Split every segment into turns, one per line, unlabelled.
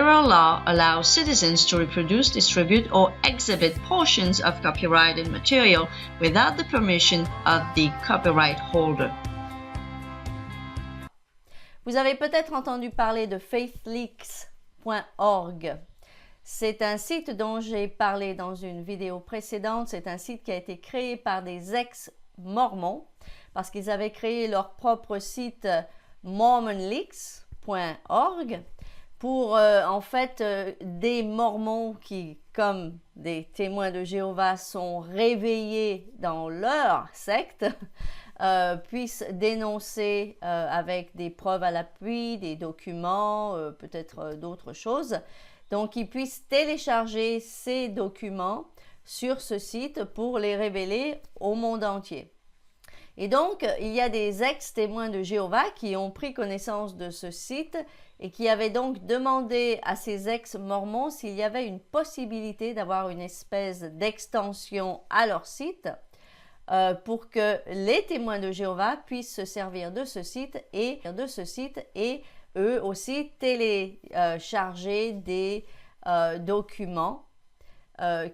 federal law allows citizens to reproduce, distribute, or exhibit portions of copyrighted material without the permission of the copyright holder.
Vous avez peut-être entendu parler de faithleaks.org. C'est un site dont j'ai parlé dans une vidéo précédente. C'est un site qui a été créé par des ex-mormons parce qu'ils avaient créé leur propre site mormonleaks.org pour en fait des mormons qui, comme des témoins de Jéhovah, sont réveillés dans leur secte, puissent dénoncer avec des preuves à l'appui, des documents, peut-être d'autres choses. Donc, ils puissent télécharger ces documents sur ce site pour les révéler au monde entier. Et donc, il y a des ex-témoins de Jéhovah qui ont pris connaissance de ce site et qui avaient donc demandé à ces ex-mormons s'il y avait une possibilité d'avoir une espèce d'extension à leur site pour que les témoins de Jéhovah puissent se servir de ce site et eux aussi télécharger des documents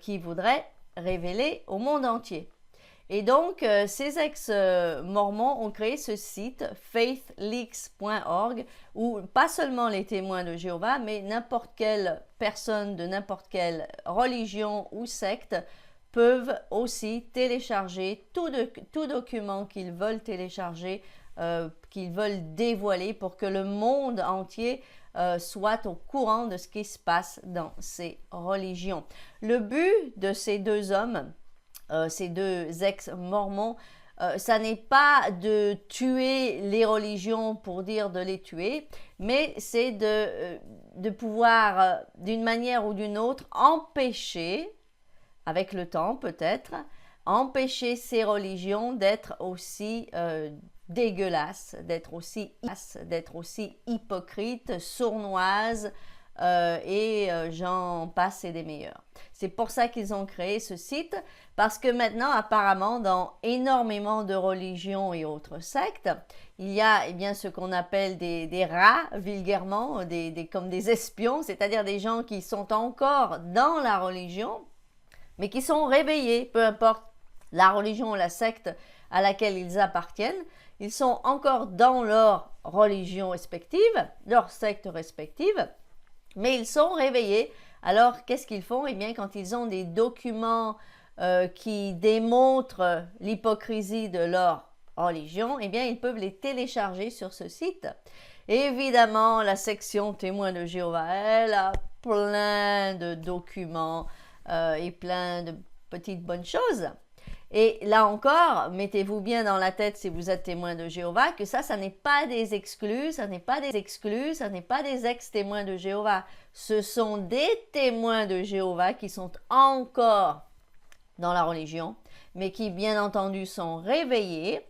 qu'ils voudraient révéler au monde entier. Et donc, ces ex-mormons ont créé ce site faithleaks.org où pas seulement les témoins de Jéhovah, mais n'importe quelle personne de n'importe quelle religion ou secte peuvent aussi télécharger tout document qu'ils veulent télécharger, qu'ils veulent dévoiler pour que le monde entier soit au courant de ce qui se passe dans ces religions. Le but de ces deux hommes, ces deux ex-mormons, ça n'est pas de tuer les religions pour dire de les tuer, mais c'est de pouvoir, d'une manière ou d'une autre, empêcher, avec le temps peut-être, empêcher ces religions d'être aussi dégueulasses, d'être aussi hypocrites, sournoises, et j'en passe et des meilleurs. C'est pour ça qu'ils ont créé ce site, parce que maintenant, apparemment, dans énormément de religions et autres sectes, il y a bien ce qu'on appelle des rats, vulgairement, comme des espions, c'est-à-dire des gens qui sont encore dans la religion, mais qui sont réveillés, peu importe la religion ou la secte à laquelle ils appartiennent, ils sont encore dans leur religion respective, leur secte respective, mais ils sont réveillés. Alors, qu'est-ce qu'ils font? Eh bien, quand ils ont des documents qui démontrent l'hypocrisie de leur religion, eh bien, ils peuvent les télécharger sur ce site. Évidemment, la section témoins de Jéhovah, elle a plein de documents et plein de petites bonnes choses. Et là encore, mettez-vous bien dans la tête si vous êtes témoin de Jéhovah que ça n'est pas des exclus, ça n'est pas des ex-témoins de Jéhovah. Ce sont des témoins de Jéhovah qui sont encore dans la religion, mais qui bien entendu sont réveillés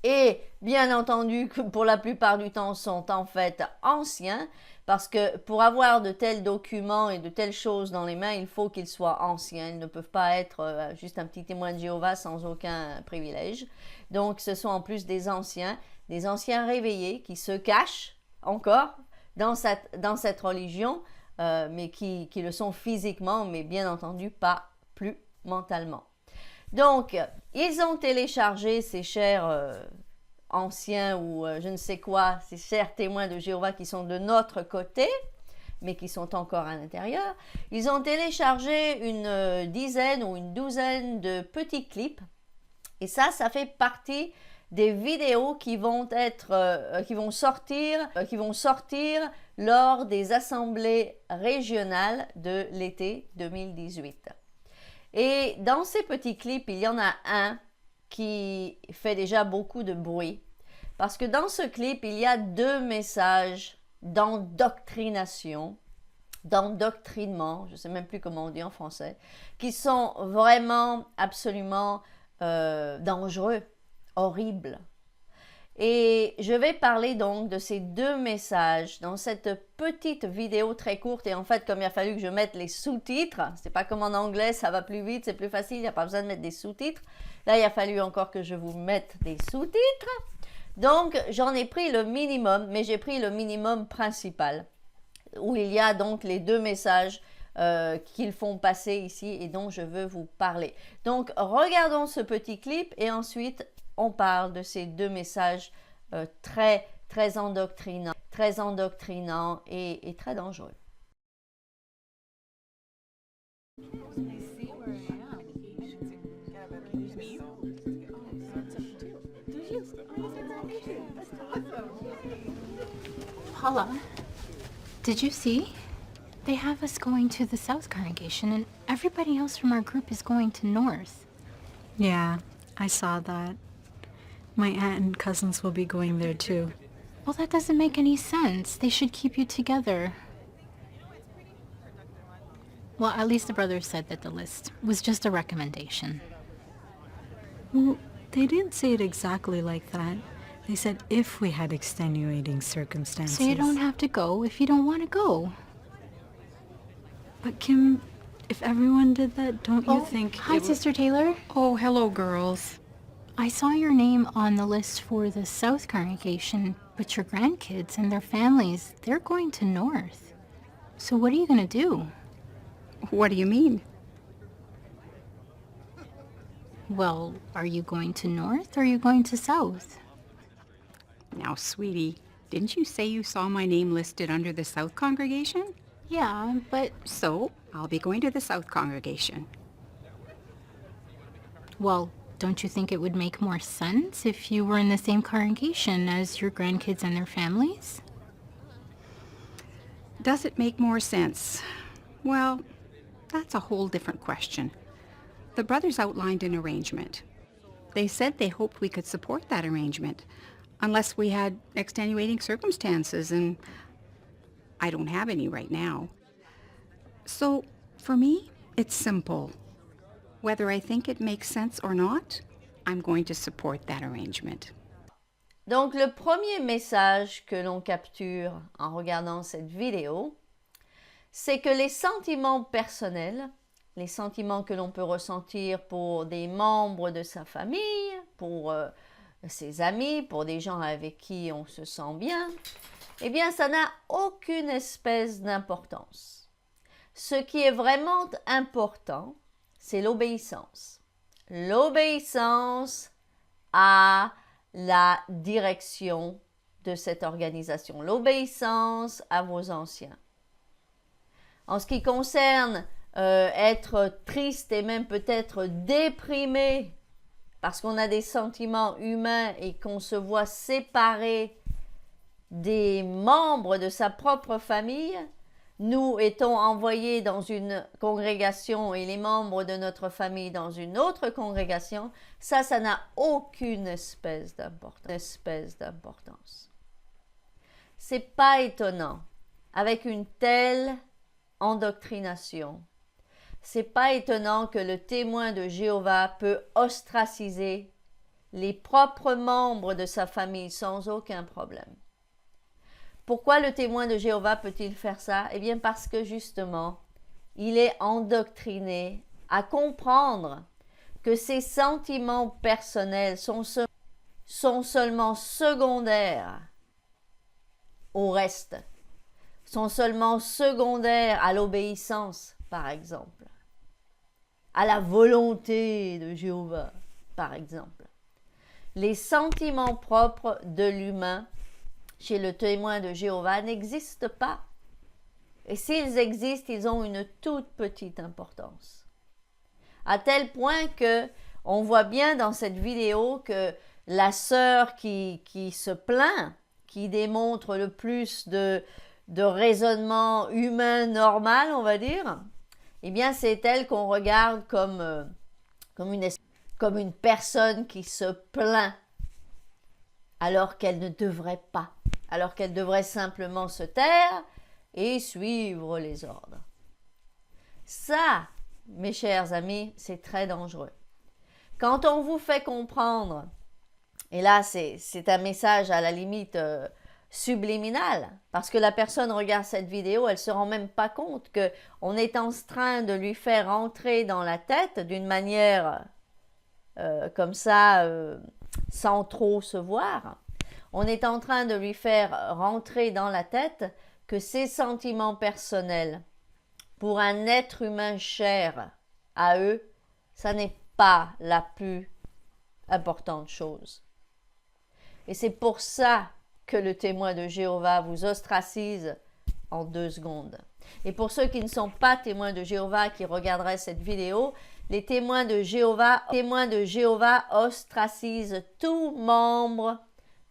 et bien entendu que pour la plupart du temps sont en fait anciens, parce que pour avoir de tels documents et de telles choses dans les mains, il faut qu'ils soient anciens. Ils ne peuvent pas être juste un petit témoin de Jéhovah sans aucun privilège. Donc ce sont en plus des anciens réveillés qui se cachent encore dans cette religion, mais qui le sont physiquement, mais bien entendu pas plus mentalement. Donc, ils ont téléchargé ces chers anciens ou je ne sais quoi, ces chers témoins de Jéhovah qui sont de notre côté, mais qui sont encore à l'intérieur. Ils ont téléchargé une dizaine ou une douzaine de petits clips. Et ça fait partie des vidéos qui vont sortir lors des assemblées régionales de l'été 2018. Et dans ces petits clips, il y en a un qui fait déjà beaucoup de bruit. Parce que dans ce clip, il y a deux messages d'endoctrination, d'endoctrinement, je ne sais même plus comment on dit en français, qui sont vraiment absolument dangereux, horribles. Et je vais parler donc de ces deux messages dans cette petite vidéo très courte. Et en fait, comme il a fallu que je mette les sous-titres, c'est pas comme en anglais, ça va plus vite, c'est plus facile, il n'y a pas besoin de mettre des sous-titres. Là, il a fallu encore que je vous mette des sous-titres. Donc, j'en ai pris le minimum, mais j'ai pris le minimum principal. où il y a donc les deux messages qu'ils font passer ici et dont je veux vous parler. Donc, regardons ce petit clip et ensuite, on parle de ces deux messages très endoctrinants et très dangereux.
Paula, did you see? They have us going to the South congregation, and everybody else from our group is going to North.
Yeah, I saw that. My aunt and cousins will be going there too.
Well, that doesn't make any sense. They should keep you together. Well, at least the brothers said that the list was just a recommendation.
Well, they didn't say it exactly like that. They said if we had extenuating circumstances.
So you don't have to go if you don't want to go.
But Kim, if everyone did that, don't you think
Hi, Sister Taylor.
Oh, hello, girls.
I saw your name on the list for the South congregation, but your grandkids and their families, they're going to North. So what are you going to do?
What do you mean?
Well, are you going to North or are you going to South?
Now, sweetie, didn't you say you saw my name listed under the South congregation?
Yeah, but...
So, I'll be going to the South congregation.
Well, don't you think it would make more sense if you were in the same congregation as your grandkids and their families?
Does it make more sense? Well, that's a whole different question. The brothers outlined an arrangement. They said they hoped we could support that arrangement, unless we had extenuating circumstances, and I don't have any right now. So, for me, it's simple. Whether I think it makes sense or not, I'm going to support that arrangement.
Donc, le premier message que l'on capture en regardant cette vidéo, c'est que les sentiments personnels, les sentiments que l'on peut ressentir pour des membres de sa famille, pour ses amis, pour des gens avec qui on se sent bien, eh bien, ça n'a aucune espèce d'importance. Ce qui est vraiment important, c'est l'obéissance. L'obéissance à la direction de cette organisation. L'obéissance à vos anciens. En ce qui concerne être triste et même peut-être déprimé parce qu'on a des sentiments humains et qu'on se voit séparé des membres de sa propre famille, nous étant envoyés dans une congrégation et les membres de notre famille dans une autre congrégation, ça n'a aucune espèce d'importance. C'est pas étonnant, avec une telle endoctrination, c'est pas étonnant que le témoin de Jéhovah peut ostraciser les propres membres de sa famille sans aucun problème. Pourquoi le témoin de Jéhovah peut-il faire ça? Eh bien parce que justement, il est endoctriné à comprendre que ses sentiments personnels sont seulement secondaires au reste, sont seulement secondaires à l'obéissance, par exemple, à la volonté de Jéhovah, par exemple. Les sentiments propres de l'humain chez le témoin de Jéhovah n'existent pas. Et s'ils existent, ils ont une toute petite importance. À tel point que on voit bien dans cette vidéo que la sœur qui se plaint, qui démontre le plus de raisonnement humain normal, on va dire, eh bien c'est elle qu'on regarde comme une personne qui se plaint alors qu'elle ne devrait pas, alors qu'elle devrait simplement se taire et suivre les ordres. Ça, mes chers amis, c'est très dangereux. Quand on vous fait comprendre, et là c'est un message à la limite subliminal, parce que la personne regarde cette vidéo, elle ne se rend même pas compte qu'on est en train de lui faire entrer dans la tête d'une manière comme ça, sans trop se voir. On est en train de lui faire rentrer dans la tête que ces sentiments personnels, pour un être humain cher à eux, ça n'est pas la plus importante chose. Et c'est pour ça que le témoin de Jéhovah vous ostracise en 2 secondes. Et pour ceux qui ne sont pas témoins de Jéhovah, qui regarderaient cette vidéo, les témoins de Jéhovah ostracisent tout membre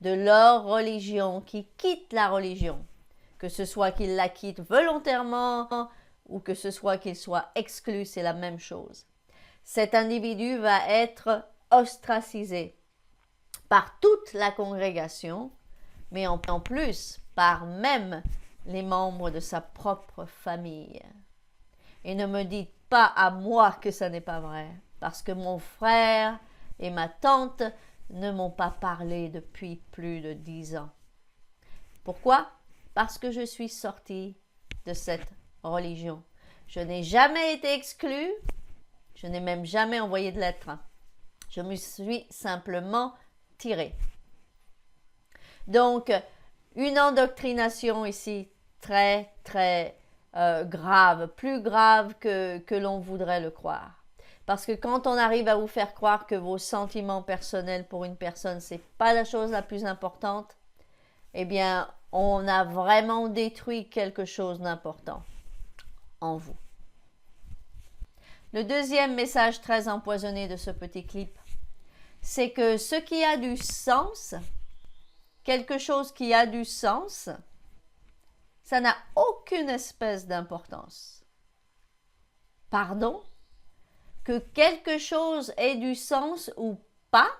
de leur religion qui quitte la religion, que ce soit qu'il la quitte volontairement ou que ce soit qu'il soit exclu, c'est la même chose. Cet individu va être ostracisé par toute la congrégation, mais en plus par même les membres de sa propre famille. Et ne me dites pas à moi que ça n'est pas vrai, parce que mon frère et ma tante ne m'ont pas parlé depuis plus de 10 ans. Pourquoi? Parce que je suis sortie de cette religion. Je n'ai jamais été exclue, je n'ai même jamais envoyé de lettre. Je me suis simplement tirée. Donc, une endoctrination ici très, très grave, plus grave que l'on voudrait le croire. Parce que quand on arrive à vous faire croire que vos sentiments personnels pour une personne, c'est pas la chose la plus importante, eh bien, on a vraiment détruit quelque chose d'important en vous. Le deuxième message très empoisonné de ce petit clip, c'est que ce qui a du sens, quelque chose qui a du sens, ça n'a aucune espèce d'importance. Pardon? Que quelque chose ait du sens ou pas,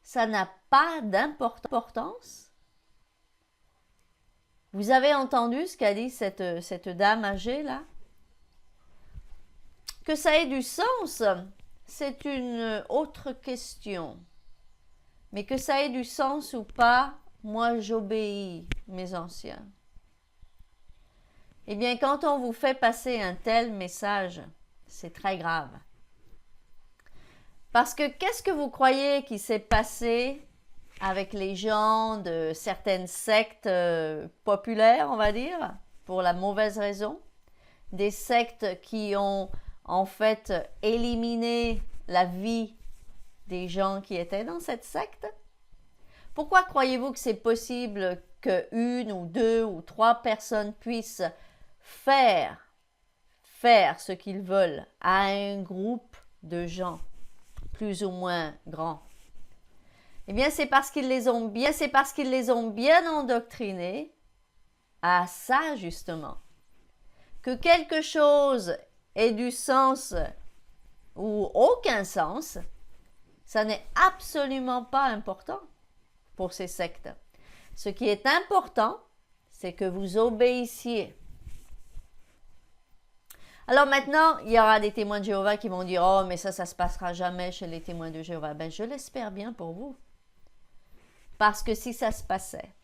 ça n'a pas d'importance. Vous avez entendu ce qu'a dit cette dame âgée là? Que ça ait du sens, c'est une autre question. Mais que ça ait du sens ou pas, moi j'obéis, mes anciens. Eh bien, quand on vous fait passer un tel message, c'est très grave. Parce que qu'est-ce que vous croyez qui s'est passé avec les gens de certaines sectes populaires, on va dire, pour la mauvaise raison? Des sectes qui ont en fait éliminé la vie des gens qui étaient dans cette secte? Pourquoi croyez-vous que c'est possible qu'une ou 2 ou 3 personnes puissent faire ce qu'ils veulent à un groupe de gens plus ou moins grands? Eh bien, c'est parce qu'ils les ont bien endoctrinés à ça, justement. Que quelque chose ait du sens ou aucun sens, ça n'est absolument pas important pour ces sectes. Ce qui est important, c'est que vous obéissiez. Alors maintenant, il y aura des témoins de Jéhovah qui vont dire « Oh, mais ça se passera jamais chez les témoins de Jéhovah. » Ben, je l'espère bien pour vous. Parce que si ça se passait,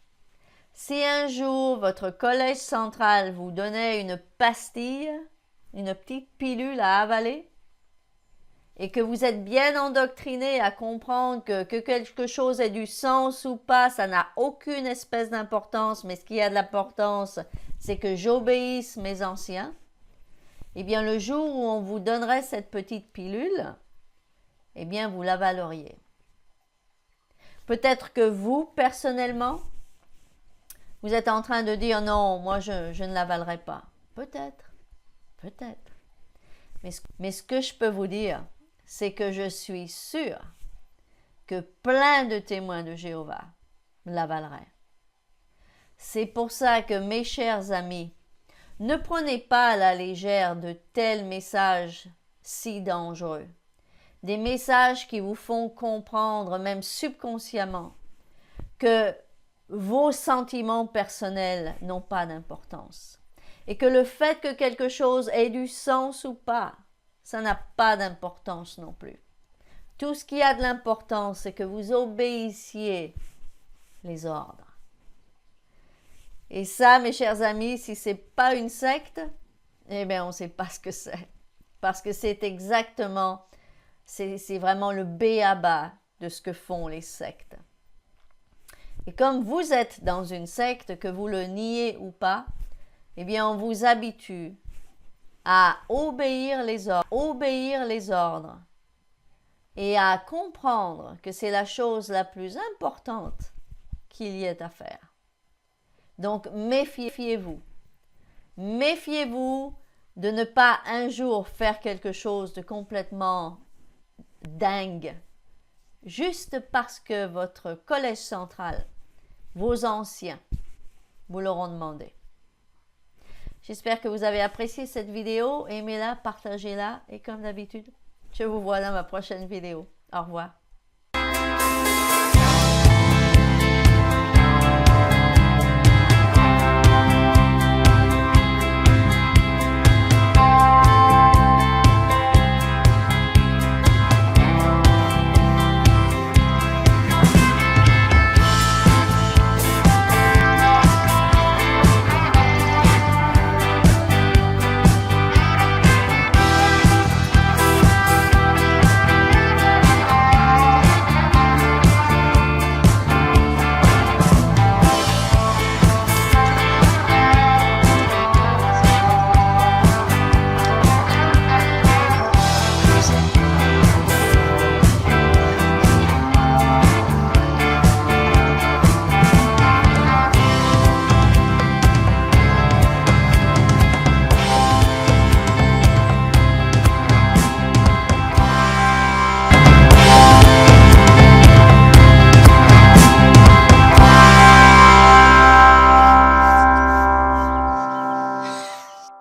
si un jour votre collège central vous donnait une pastille, une petite pilule à avaler, et que vous êtes bien endoctriné à comprendre que quelque chose ait du sens ou pas, ça n'a aucune espèce d'importance, mais ce qui a de l'importance, c'est que j'obéisse mes anciens, eh bien le jour où on vous donnerait cette petite pilule, eh bien vous l'avaleriez. Peut-être que vous, personnellement, vous êtes en train de dire non, moi je ne l'avalerai pas. Peut-être. Mais ce que je peux vous dire, c'est que je suis sûre que plein de témoins de Jéhovah l'avaleraient. C'est pour ça que mes chers amis, ne prenez pas à la légère de tels messages si dangereux. Des messages qui vous font comprendre, même subconsciemment, que vos sentiments personnels n'ont pas d'importance. Et que le fait que quelque chose ait du sens ou pas, ça n'a pas d'importance non plus. Tout ce qui a de l'importance, c'est que vous obéissiez les ordres. Et ça, mes chers amis, si ce n'est pas une secte, eh bien, on ne sait pas ce que c'est. Parce que c'est exactement, c'est vraiment le b.a.-ba de ce que font les sectes. Et comme vous êtes dans une secte, que vous le niez ou pas, eh bien on vous habitue à obéir les ordres et à comprendre que c'est la chose la plus importante qu'il y ait à faire. Donc méfiez-vous. Méfiez-vous de ne pas un jour faire quelque chose de complètement dingue, juste parce que votre collège central, vos anciens, vous l'auront demandé. J'espère que vous avez apprécié cette vidéo. Aimez-la, partagez-la et comme d'habitude, je vous vois dans ma prochaine vidéo. Au revoir.